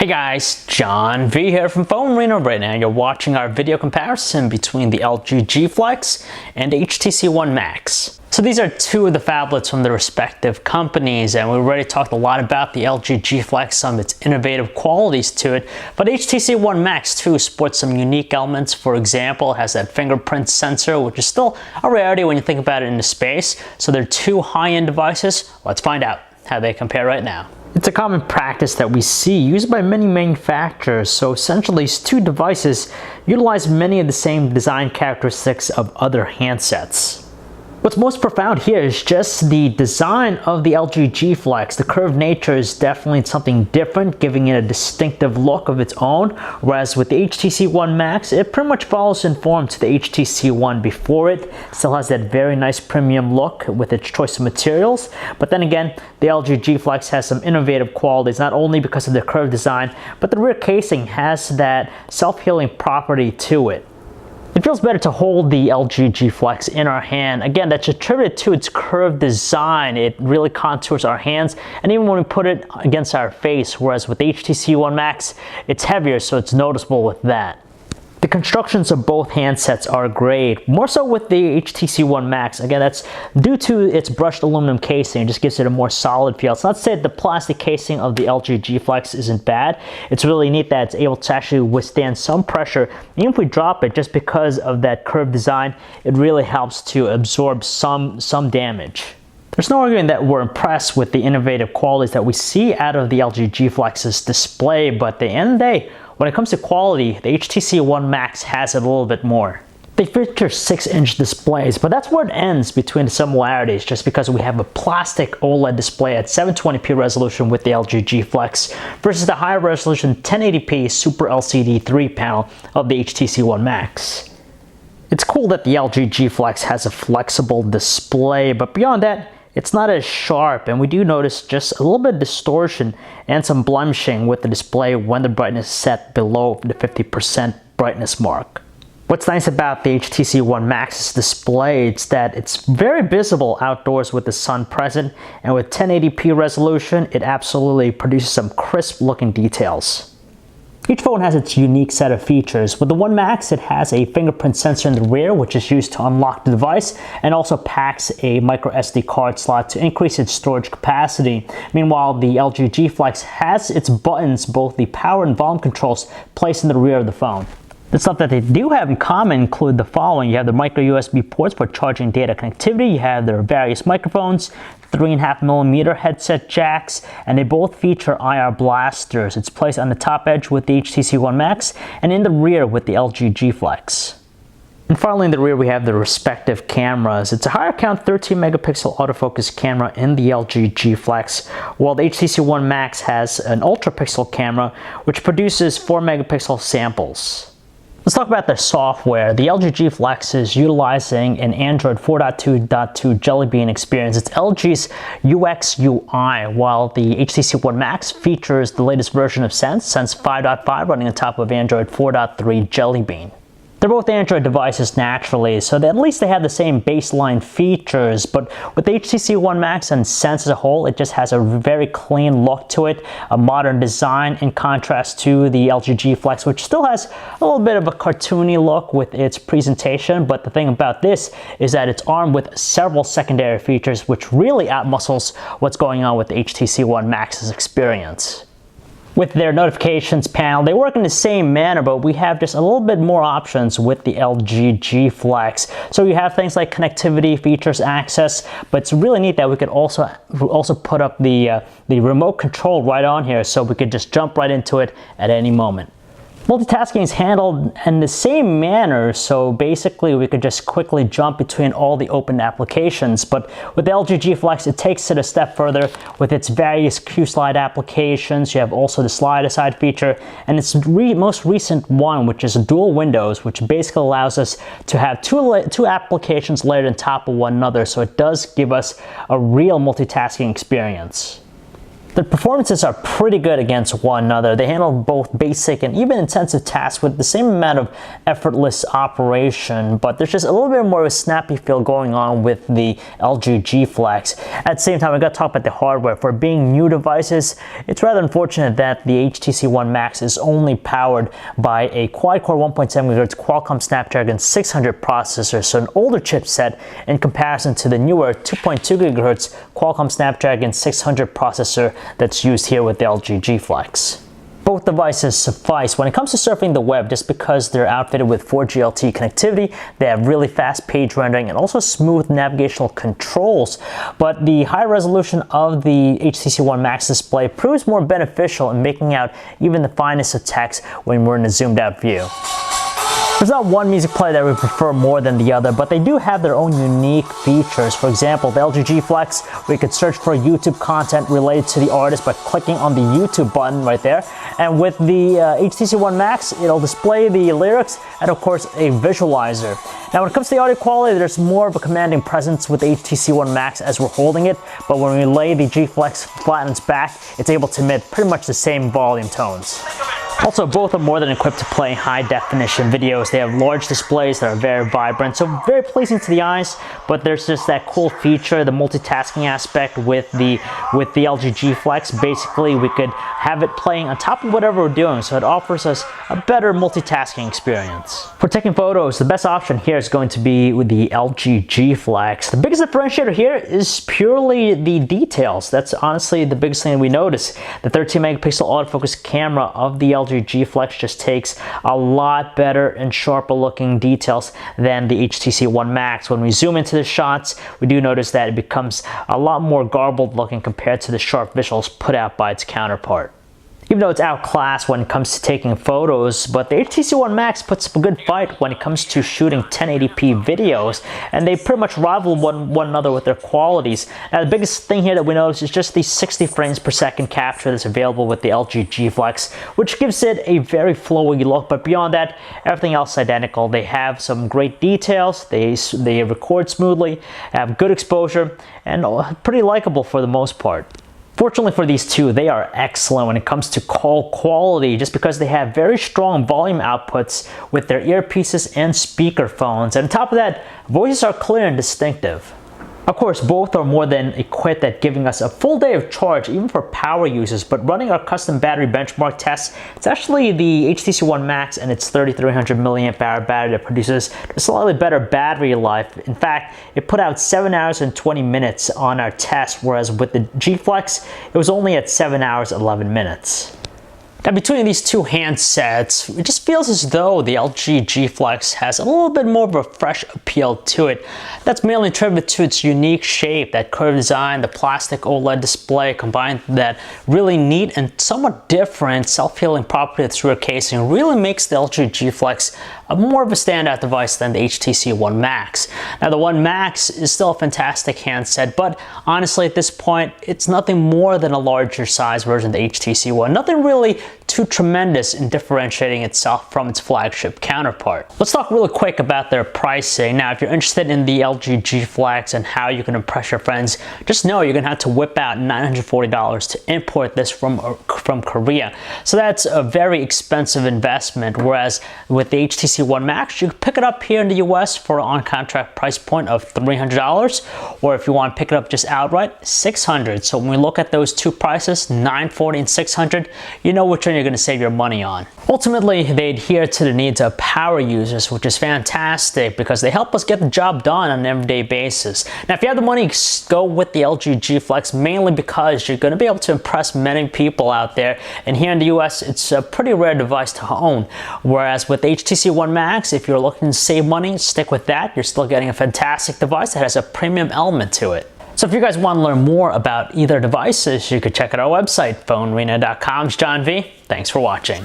guys, John V here from Phone Arena. Right now you're watching our video comparison between the LG G Flex and HTC One Max. So these are two of the phablets from the respective companies, and we already talked a lot about the LG G Flex, some of its innovative qualities to it, but HTC One Max too sports some unique elements. For example, it has that fingerprint sensor, which is still a rarity when you think about it in the space. So they're two high-end devices. Let's find out how they compare right now. It's a common practice that we see used by many manufacturers, so essentially these two devices utilize many of the same design characteristics of other handsets. What's most profound here is just the design of the LG G Flex. The curved nature is definitely something different, giving it a distinctive look of its own, whereas with the HTC One Max, it pretty much follows in form to the HTC One before it. Still has that very nice premium look with its choice of materials, but then again, the LG G Flex has some innovative qualities, not only because of the curved design, but the rear casing has that self-healing property to it. It feels better to hold the LG G Flex in our hand. Again, that's attributed to its curved design. It really contours our hands, and even when we put it against our face, whereas with the HTC One Max, it's heavier, so it's noticeable with that. The constructions of both handsets are great, more so with the HTC One Max. Again, that's due to its brushed aluminum casing. It just gives it a more solid feel. It's not to say that the plastic casing of the LG G Flex isn't bad. It's really neat that it's able to actually withstand some pressure. Even if we drop it, just because of that curved design, it really helps to absorb some damage. There's no arguing that we're impressed with the innovative qualities that we see out of the LG G Flex's display, but at the end of the day, when it comes to quality, the HTC One Max has it a little bit more. They feature 6-inch displays, but that's where it ends between the similarities, just because we have a plastic OLED display at 720p resolution with the LG G Flex versus the higher resolution 1080p Super LCD 3 panel of the HTC One Max. It's cool that the LG G Flex has a flexible display, but beyond that, it's not as sharp, and we do notice just a little bit of distortion and some blemishing with the display when the brightness is set below the 50% brightness mark. What's nice about the HTC One Max's display is that it's very visible outdoors with the sun present, and with 1080p resolution, it absolutely produces some crisp looking details. Each phone has its unique set of features. With the One Max, it has a fingerprint sensor in the rear, which is used to unlock the device, and also packs a micro SD card slot to increase its storage capacity. Meanwhile, the LG G Flex has its buttons, both the power and volume controls, placed in the rear of the phone. The stuff that they do have in common include the following. You have the micro USB ports for charging data connectivity. You have their various microphones, 3.5mm headset jacks, and they both feature IR blasters. It's placed on the top edge with the HTC One Max and in the rear with the LG G Flex. And finally, in the rear, we have the respective cameras. It's a higher count 13 megapixel autofocus camera in the LG G Flex, while the HTC One Max has an ultra pixel camera, which produces 4 megapixel samples. Let's talk about the software. The LG G Flex is utilizing an Android 4.2.2 Jelly Bean experience. It's LG's UX UI, while the HTC One Max features the latest version of Sense 5.5, running on top of Android 4.3 Jelly Bean. They're both Android devices naturally, so at least they have the same baseline features, but with the HTC One Max and Sense as a whole, it just has a very clean look to it, a modern design in contrast to the LG G Flex, which still has a little bit of a cartoony look with its presentation, but the thing about this is that it's armed with several secondary features which really outmuscles what's going on with the HTC One Max's experience. With their notifications panel, they work in the same manner, but we have just a little bit more options with the LG G Flex. So you have things like connectivity, features, access, but it's really neat that we could also put up the remote control right on here, so we could just jump right into it at any moment. Multitasking is handled in the same manner, so basically we could just quickly jump between all the open applications, but with the LG G Flex, it takes it a step further with its various Q-Slide applications. You have also the slide aside feature, and its most recent one, which is dual windows, which basically allows us to have two applications layered on top of one another, so it does give us a real multitasking experience. The performances are pretty good against one another. They handle both basic and even intensive tasks with the same amount of effortless operation, but there's just a little bit more of a snappy feel going on with the LG G Flex. At the same time, I got to talk about the hardware. For being new devices, it's rather unfortunate that the HTC One Max is only powered by a quad-core 1.7 GHz Qualcomm Snapdragon 600 processor, so an older chipset in comparison to the newer 2.2 GHz Qualcomm Snapdragon 600 processor that's used here with the LG G Flex. Both devices suffice when it comes to surfing the web just because they're outfitted with 4G LTE connectivity, they have really fast page rendering and also smooth navigational controls. But the high resolution of the HTC One Max display proves more beneficial in making out even the finest of text when we're in a zoomed out view. There's not one music player that we prefer more than the other, but they do have their own unique features. For example, the LG G Flex, we could search for YouTube content related to the artist by clicking on the YouTube button right there. And with the HTC One Max, it'll display the lyrics and of course a visualizer. Now when it comes to the audio quality, there's more of a commanding presence with the HTC One Max as we're holding it, but when we lay the G Flex flat on its back, it's able to emit pretty much the same volume tones. Also, both are more than equipped to play high-definition videos. They have large displays that are very vibrant, so very pleasing to the eyes, but there's just that cool feature, the multitasking aspect with the LG G Flex. Basically, we could have it playing on top of whatever we're doing, so it offers us a better multitasking experience. For taking photos, the best option here is going to be with the LG G Flex. The biggest differentiator here is purely the details. That's honestly the biggest thing we notice. The 13 megapixel autofocus camera of the LG G Flex just takes a lot better and sharper looking details than the HTC One Max. When we zoom into the shots, we do notice that it becomes a lot more garbled looking compared to the sharp visuals put out by its counterpart. Even though it's outclassed when it comes to taking photos, but the HTC One Max puts up a good fight when it comes to shooting 1080p videos, and they pretty much rival one another with their qualities. Now, the biggest thing here that we notice is just the 60 frames per second capture that's available with the LG G Flex, which gives it a very flowy look, but beyond that, everything else is identical. They have some great details, they record smoothly, have good exposure, and pretty likable for the most part. Fortunately for these two, they are excellent when it comes to call quality just because they have very strong volume outputs with their earpieces and speakerphones. And on top of that, voices are clear and distinctive. Of course, both are more than equipped at giving us a full day of charge, even for power users, but running our custom battery benchmark tests, it's actually the HTC One Max and its 3300 milliamp hour battery that produces a slightly better battery life. In fact, it put out 7 hours and 20 minutes on our test, whereas with the G Flex, it was only at 7 hours 11 minutes. Now, between these two handsets, it just feels as though the LG G Flex has a little bit more of a fresh appeal to it. That's mainly attributed to its unique shape, that curved design, the plastic OLED display, combined with that really neat and somewhat different self-healing property that's through a casing, really makes the LG G Flex more of a standout device than the HTC One Max. Now, the One Max is still a fantastic handset, but honestly at this point, it's nothing more than a larger size version of the HTC One. Nothing really too tremendous in differentiating itself from its flagship counterpart. Let's talk really quick about their pricing. Now, if you're interested in the LG G Flex and how you can impress your friends, just know you're gonna have to whip out $940 to import this from Korea. So that's a very expensive investment, whereas with the HTC One Max, you can pick it up here in the US for an on-contract price point of $300, or if you want to pick it up just outright, $600. So when we look at those two prices, $940 and $600, you know which one you're going to save your money on. Ultimately, they adhere to the needs of power users, which is fantastic because they help us get the job done on an everyday basis. Now, if you have the money, go with the LG G Flex, mainly because you're going to be able to impress many people out there. And here in the US, it's a pretty rare device to own. Whereas with the HTC One Max, if you're looking to save money, stick with that. You're still getting a fantastic device that has a premium element to it. So if you guys want to learn more about either devices, you could check out our website, phonearena.com. It's John V. Thanks for watching.